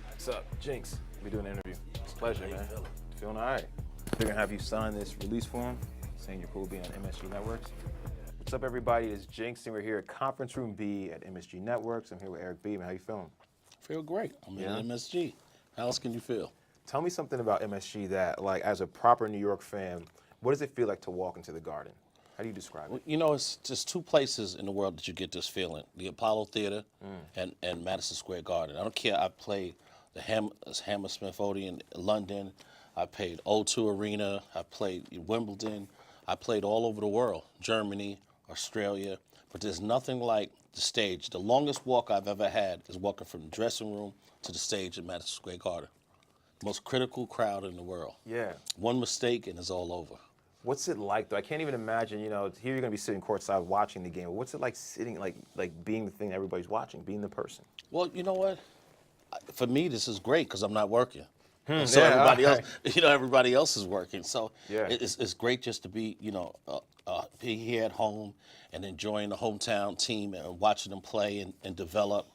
What's up, Jinx? We doing an interview. It's a pleasure, man. Feeling all right. We're gonna have you sign this release form saying you're cool being on MSG Networks. What's up, everybody? It's Jinx, and we're here at Conference Room B at MSG Networks. I'm here with Eric B. Man, how you feeling? Feel great. I'm in MSG. How else can you feel? Tell me something about MSG that, like, as a proper New York fan, what does it feel like to walk into the Garden? How do you describe it? You know, it's just two places in the world that you get this feeling: the Apollo Theater and Madison Square Garden. I don't care. I played the Hammersmith Odeon in London. I played O2 Arena. I played Wimbledon. I played all over the world: Germany, Australia. But there's nothing like the stage. The longest walk I've ever had is walking from the dressing room to the stage at Madison Square Garden. Most critical crowd in the world. Yeah. One mistake and it's all over. What's it like, though? I can't even imagine, you know, here you're going to be sitting courtside watching the game. What's it like sitting, like being the thing that everybody's watching, being the person? Well, you know what? For me, this is great because I'm not working. So yeah, everybody else, everybody else is working. So Yeah. it's great just to be, be here at home and enjoying the hometown team and watching them play and develop.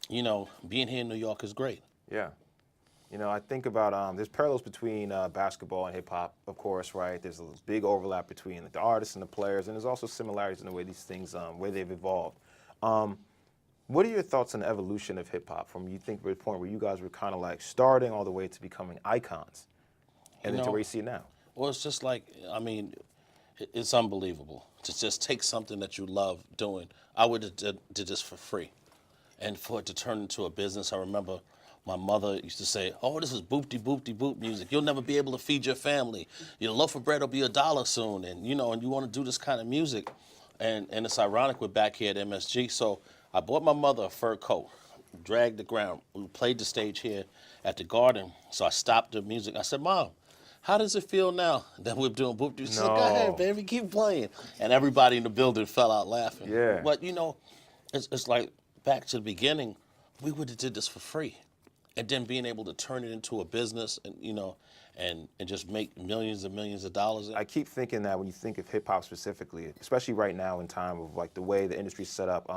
You know, being here in New York is great. Yeah. You know, I think about, there's parallels between basketball and hip hop, of course, right? There's a big overlap between the artists and the players, and there's also similarities in the way these things, where they've evolved. What are your thoughts on the evolution of hip hop from, you think, the point where you guys were kind of like starting all the way to becoming icons and then to where you see it now? Well, it's just like, I mean, it's unbelievable to just take something that you love doing. I would have did this for free. And for it to turn into a business, I remember my mother used to say, oh, this is boop-de-boop-de-boop music. You'll never be able to feed your family. Your loaf of bread will be $1 soon. And, you know, and you want to do this kind of music. And it's ironic we're back here at MSG. So I bought my mother a fur coat, dragged the ground. We played the stage here at the Garden. So I stopped the music. I said, Mom, how does it feel now that we're doing boop? She said, go ahead, baby, keep playing. And everybody in the building fell out laughing. Yeah. But, you know, it's like back to the beginning, we would have did this for free. And then being able to turn it into a business and, you know, and just make millions and millions of dollars. I keep thinking that when you think of hip hop specifically, especially right now in time of like the way the industry's set up,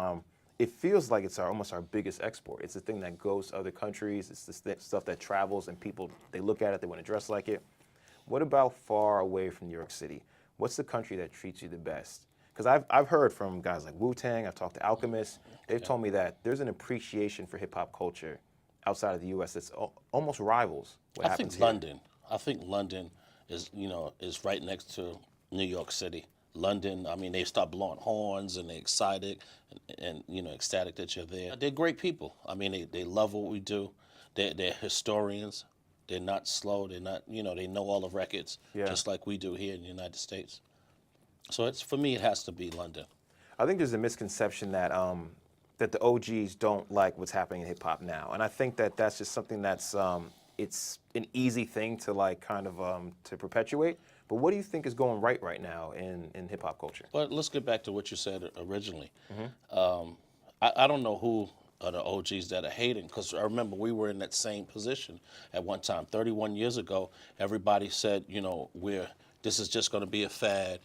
it feels like it's almost our biggest export. It's the thing that goes to other countries. It's the stuff that travels and people, they look at it, they want to dress like it. What about far away from New York City? What's the country that treats you the best? Because I've heard from guys like Wu-Tang, I've talked to Alchemist. They've told me that there's an appreciation for hip hop culture outside of the U.S. that's almost rivals what happens here. I think London is, you know, is right next to New York City. London, I mean, they start blowing horns and they're excited and you know, ecstatic that you're there. They're great people. I mean, they love what we do. They're historians. They're not slow. They're not, you know, they know all the records, just like we do here in the United States. So for me, it has to be London. I think there's a misconception that that the OGs don't like what's happening in hip hop now, and I think that that's just something that's it's an easy thing to like kind of to perpetuate. But what do you think is going right now in hip hop culture? Well, let's get back to what you said originally. I don't know who are the OGs that are hating, because I remember we were in that same position at one time. 31 years ago, everybody said, you know, this is just going to be a fad.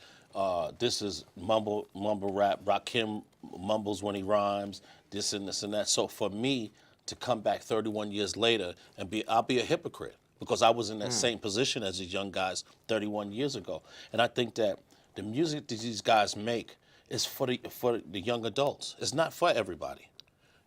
This is mumble rap. Rakim mumbles when he rhymes. This and this and that. So for me to come back 31 years later and I'll be a hypocrite, because I was in that same position as these young guys 31 years ago. And I think that the music that these guys make is for the young adults. It's not for everybody.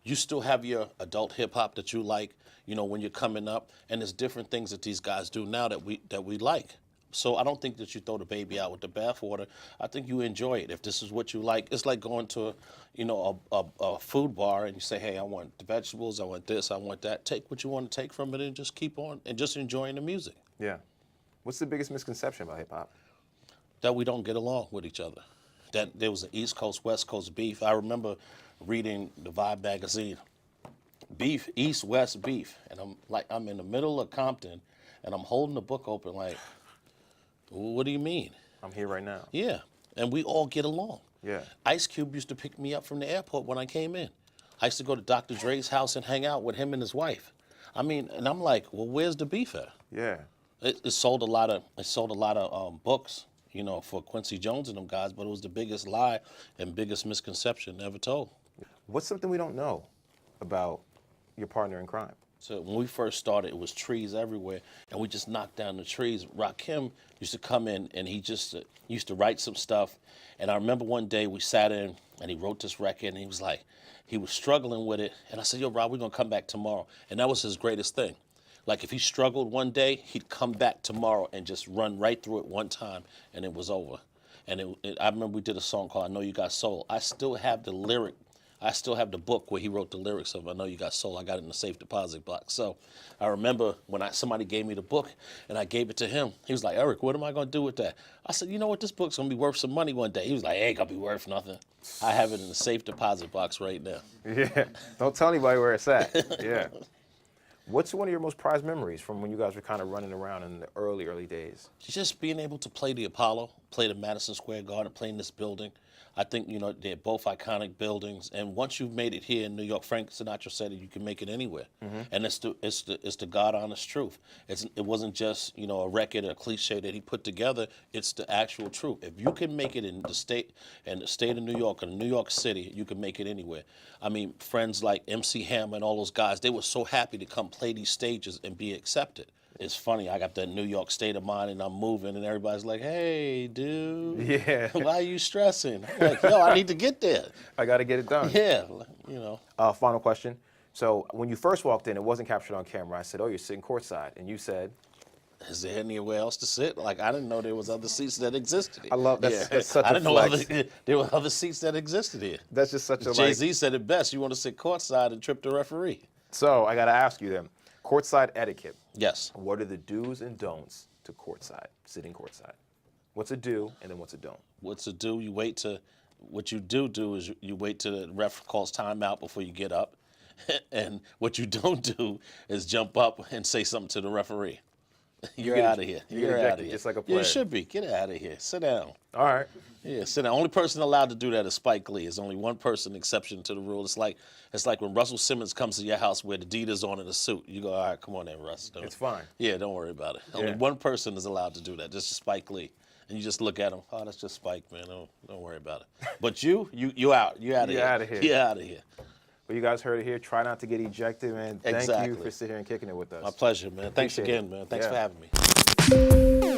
You still have your adult hip hop that you like, you know, when you're coming up, and there's different things that these guys do now that we like. So I don't think that you throw the baby out with the bathwater. I think you enjoy it. If this is what you like, it's like going to, a food bar and you say, hey, I want the vegetables, I want this, I want that. Take what you want to take from it and just keep on and just enjoying the music. Yeah. What's the biggest misconception about hip hop? That we don't get along with each other. That there was an East Coast, West Coast beef. I remember reading the Vibe magazine, beef, East, West beef. And I'm in the middle of Compton and I'm holding the book open like, what do you mean? I'm here right now. Yeah, and we all get along. Yeah. Ice Cube used to pick me up from the airport when I came in. I used to go to Dr. Dre's house and hang out with him and his wife. I mean, and I'm like, well, where's the beef at? Yeah. It sold a lot of books. you know, for Quincy Jones and them guys, but it was the biggest lie and biggest misconception ever told. What's something we don't know about your partner in crime? So when we first started, it was trees everywhere, and we just knocked down the trees. Rakim used to come in, and he just used to write some stuff. And I remember one day we sat in, and he wrote this record, and he was like, he was struggling with it. And I said, yo, Rob, we're going to come back tomorrow. And that was his greatest thing. Like, if he struggled one day, he'd come back tomorrow and just run right through it one time, and it was over. And I remember we did a song called I Know You Got Soul. I still have the lyric. I still have the book where he wrote the lyrics of I Know You Got Soul. I got it in the safe deposit box. So I remember when somebody gave me the book and I gave it to him. He was like, Eric, what am I going to do with that? I said, you know what? This book's going to be worth some money one day. He was like, it ain't going to be worth nothing. I have it in the safe deposit box right now. Yeah. Don't tell anybody where it's at. Yeah. What's one of your most prized memories from when you guys were kind of running around in the early days? Just being able to play the Apollo, play the Madison Square Garden, play in this building. I think, you know, they're both iconic buildings. And once you've made it here in New York, Frank Sinatra said it, you can make it anywhere. And it's the God honest truth. It wasn't just, you know, a record or a cliche that he put together. It's the actual truth. If you can make it in the state of New York or New York City, you can make it anywhere. I mean, friends like MC Hammer and all those guys, they were so happy to come play these stages and be accepted. It's funny, I got that New York state of mind and I'm moving and everybody's like, hey, dude, Yeah. why are you stressing? I'm like, yo, I need to get there. I got to get it done. Yeah, you know. Final question. So when you first walked in, it wasn't captured on camera. I said, oh, you're sitting courtside. And you said, is there anywhere else to sit? Like, I didn't know there was other seats that existed here. I love that. Yeah. That's such I a didn't flex. know there were other seats that existed here. That's just such a Jay-Z said it best. You want to sit courtside and trip the referee. So I got to ask you then, courtside etiquette. Yes. What are the do's and don'ts to courtside, sitting courtside? What's a do and then what's a don't? What's a do? What you do is you wait till the ref calls timeout before you get up. And what you don't do is jump up and say something to the referee. You're out of here. You're out of here. Just like a Yeah, player. you should be. Get out of here. Sit down. All right. Yeah, sit down. Only person allowed to do that is Spike Lee. There's only one person exception to the rule. It's like when Russell Simmons comes to your house with Adidas on in a suit. You go, all right, come on in, Russ. It's fine. Yeah, don't worry about it. Only one person is allowed to do that. That's just Spike Lee. And you just look at him. Oh, that's just Spike, man. Don't worry about it. But you out. You out of here. You're out of here. You're out of here. Well, you guys heard it here. Try not to get ejected, man. Thank you for sitting here and kicking it with us. My pleasure, man. Thanks Appreciate again, it. man. Thanks Yeah. for having me.